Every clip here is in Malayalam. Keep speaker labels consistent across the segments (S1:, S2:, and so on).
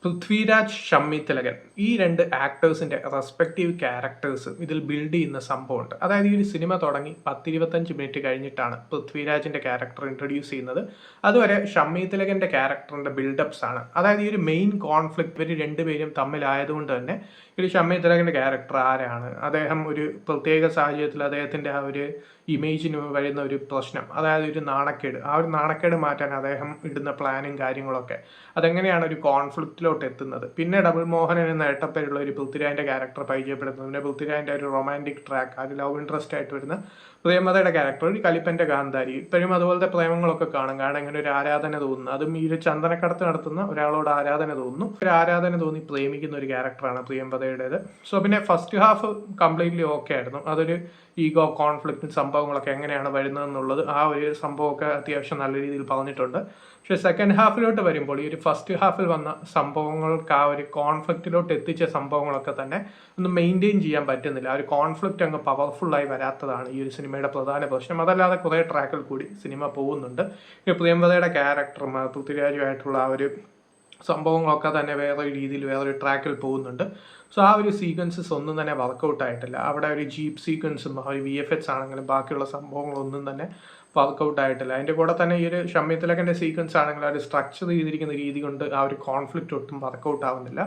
S1: പൃഥ്വിരാജ്, ഷമ്മി തിലകൻ ഈ രണ്ട് ആക്ടേഴ്സിന്റെ റെസ്പെക്റ്റീവ് ക്യാരക്ടേഴ്സ് ഇതിൽ ബിൽഡ് ചെയ്യുന്ന സംഭവമുണ്ട്. അതായത് ഈ ഒരു സിനിമ തുടങ്ങി 10-25 മിനിറ്റ് കഴിഞ്ഞിട്ടാണ് പൃഥ്വിരാജിന്റെ ക്യാരക്ടർ ഇൻട്രൊഡ്യൂസ് ചെയ്യുന്നത്. അതുവരെ ഷമ്മി തിലകന്റെ ക്യാരക്ടറിന്റെ ബിൽഡപ്സ് ആണ്. അതായത് ഈ ഒരു മെയിൻ കോൺഫ്ലിക്റ്റ് ഇവർ രണ്ടുപേരും തമ്മിലായതുകൊണ്ട് തന്നെ ഒരു ഷമ്മി തിലകന്റെ ക്യാരക്ടർ ആരാണ്, അദ്ദേഹം ഒരു പ്രത്യേക സാഹചര്യത്തിൽ അദ്ദേഹത്തിന്റെ ആ ഒരു ഇമേജിന് വരുന്ന ഒരു പ്രശ്നം, അതായത് ഒരു നാണക്കേട്, ആ ഒരു നാണക്കേട് മാറ്റാൻ അദ്ദേഹം ഇടുന്ന പ്ലാനും കാര്യങ്ങളൊക്കെ അതെങ്ങനെയാണ് ഒരു കോൺഫ്ലിക്റ്റിലോട്ട് എത്തുന്നത്. പിന്നെ ഡബിൾ മോഹനൻ എന്ന ഇരട്ടപ്പേരുള്ള ഒരു പൃഥ്വിരാജിന്റെ ക്യാരക്ടർ പരിചയപ്പെടുത്തുന്നു. പിന്നെ പൃഥ്വിരാജിന്റെ ഒരു റൊമാൻറ്റിക് ട്രാക്ക്, അത് ലവ് ഇൻട്രസ്റ്റ് ആയിട്ട് വരുന്ന പ്രേമതയുടെ ക്യാരക്ടർ, ഒരു കലിപ്പന്റെ ഗാന്ധാരി. ഇപ്പോഴും അതുപോലത്തെ പ്രേമങ്ങളൊക്കെ കാണും. കാരണം ഇങ്ങനെ ഒരു ആരാധന തോന്നുന്നു, അതും ഈ ഒരു ചന്ദനക്കടത്ത് നടത്തുന്ന ഒരാളോട് ആരാധന തോന്നുന്നു, ഒരു ആരാധന തോന്നി പ്രേമിക്കുന്ന ഒരു ക്യാരക്ടറാണ് പ്രിയംവദയുടേത്. സോ പിന്നെ ഫസ്റ്റ് ഹാഫ് കംപ്ലീറ്റ്ലി ഓക്കെ ആയിരുന്നു. അതൊരു ഈഗോ കോൺഫ്ലിക്റ്റ് സംഭവങ്ങളൊക്കെ എങ്ങനെയാണ് വരുന്നതെന്നുള്ളത് ആ ഒരു സംഭവമൊക്കെ അത്യാവശ്യം നല്ല രീതിയിൽ പറഞ്ഞിട്ടുണ്ട്. പക്ഷേ സെക്കൻഡ് ഹാഫിലോട്ട് വരുമ്പോൾ ഈ ഒരു ഫസ്റ്റ് ഹാഫിൽ വന്ന സംഭവങ്ങൾക്ക് ആ ഒരു കോൺഫ്ലിക്റ്റിലോട്ട് എത്തിച്ച സംഭവങ്ങളൊക്കെ തന്നെ ഒന്ന് മെയിൻറ്റെയിൻ ചെയ്യാൻ പറ്റുന്നില്ല. ആ ഒരു കോൺഫ്ലിക്റ്റ് അങ്ങ് പവർഫുള്ളായി വരാത്തതാണ് ഈ ഒരു സിനിമയുടെ പ്രധാന പ്രശ്നം. അതല്ലാതെ കുറേ ട്രാക്കിൽ കൂടി സിനിമ പോകുന്നുണ്ട്. ഈ പ്രിയംവദയുടെ ക്യാരക്ടറും പൃഥ്വിരാജുമായിട്ടുള്ള ആ ഒരു സംഭവങ്ങളൊക്കെ തന്നെ വേറൊരു രീതിയിൽ വേറൊരു ട്രാക്കിൽ പോകുന്നുണ്ട്. സോ ആ ഒരു സീക്വൻസസ് ഒന്നും തന്നെ വർക്കൗട്ട് ആയിട്ടില്ല. അവിടെ ഒരു ജീപ്പ് സീക്വൻസും ഒരു VFX ആണെങ്കിലും ബാക്കിയുള്ള സംഭവങ്ങളൊന്നും തന്നെ വർക്കൗട്ട് ആയിട്ടില്ല. അതിൻ്റെ കൂടെ തന്നെ ഈ ഒരു ഷമ്മി തിലകൻ്റെ സീക്വൻസ് ആണെങ്കിൽ ആ ഒരു സ്ട്രക്ചർ ചെയ്തിരിക്കുന്ന രീതി കൊണ്ട് ആ ഒരു കോൺഫ്ലിക്റ്റ് ഒട്ടും വർക്കൗട്ട് ആവുന്നില്ല.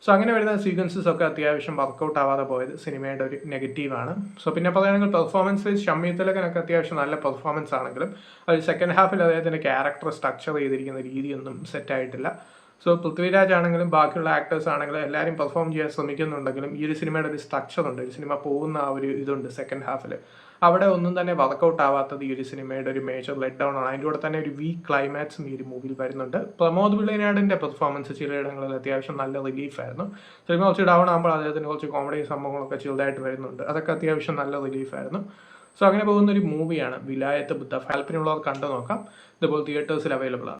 S1: സോ അങ്ങനെ വരുന്ന സീക്വൻസസ് ഒക്കെ അത്യാവശ്യം വർക്കൗട്ട് ആവാതെ പോയത് സിനിമയുടെ ഒരു നെഗറ്റീവാണ്. സോ പിന്നെ പറയുകയാണെങ്കിൽ പെർഫോമൻസ് വൈസ് ഷമ്മി തിലകനൊക്കെ അത്യാവശ്യം നല്ല പെർഫോമൻസ് ആണെങ്കിലും ഒരു സെക്കൻഡ് ഹാഫിൽ അദ്ദേഹത്തിൻ്റെ ക്യാരക്ടർ സ്ട്രക്ചർ ചെയ്തിരിക്കുന്ന രീതിയൊന്നും സെറ്റായിട്ടില്ല. സോ പൃഥ്വിരാജ് ആണെങ്കിലും ബാക്കിയുള്ള ആക്ടേഴ്സ് ആണെങ്കിലും എല്ലാവരും പെർഫോം ചെയ്യാൻ ശ്രമിക്കുന്നുണ്ടെങ്കിലും ഈ ഒരു സിനിമയുടെ ഒരു സ്ട്രക്ചർ ഉണ്ട്, ഒരു സിനിമ പോകുന്ന ആ ഒരു ഇതുണ്ട് സെക്കൻഡ് ഹാഫിൽ, അവിടെ ഒന്നും തന്നെ വർക്കൗട്ട് ആവാത്തത് ഈ ഒരു സിനിമയുടെ ഒരു മേജർ ലെറ്റ് ഡൗൺ ആണ്. അതിൻ്റെ കൂടെ തന്നെ ഒരു വീക്ക് ക്ലൈമാക്സും ഈ ഒരു മൂവിയിൽ വരുന്നുണ്ട്. പ്രമോദ് വിളയനാടിൻ്റെ പെർഫോമൻസ് ചിലയിടങ്ങളിൽ അത്യാവശ്യം നല്ല റിലീഫായിരുന്നു. സിനിമ കുറച്ച് ഡൗൺ ആകുമ്പോൾ അദ്ദേഹത്തിന് കുറച്ച് കോമഡി സംഭവങ്ങളൊക്കെ ചെറുതായിട്ട് വരുന്നുണ്ട്, അതൊക്കെ അത്യാവശ്യം നല്ല റിലീഫായിരുന്നു. സോ അങ്ങനെ പോകുന്ന ഒരു മൂവിയാണ് വിലായത്ത് ബുദ്ധ. താല്പര്യമുള്ളവർ കണ്ടു നോക്കാം. ഇതുപോലെ തിയേറ്റേഴ്സിൽ അവൈലബിൾ ആണ്.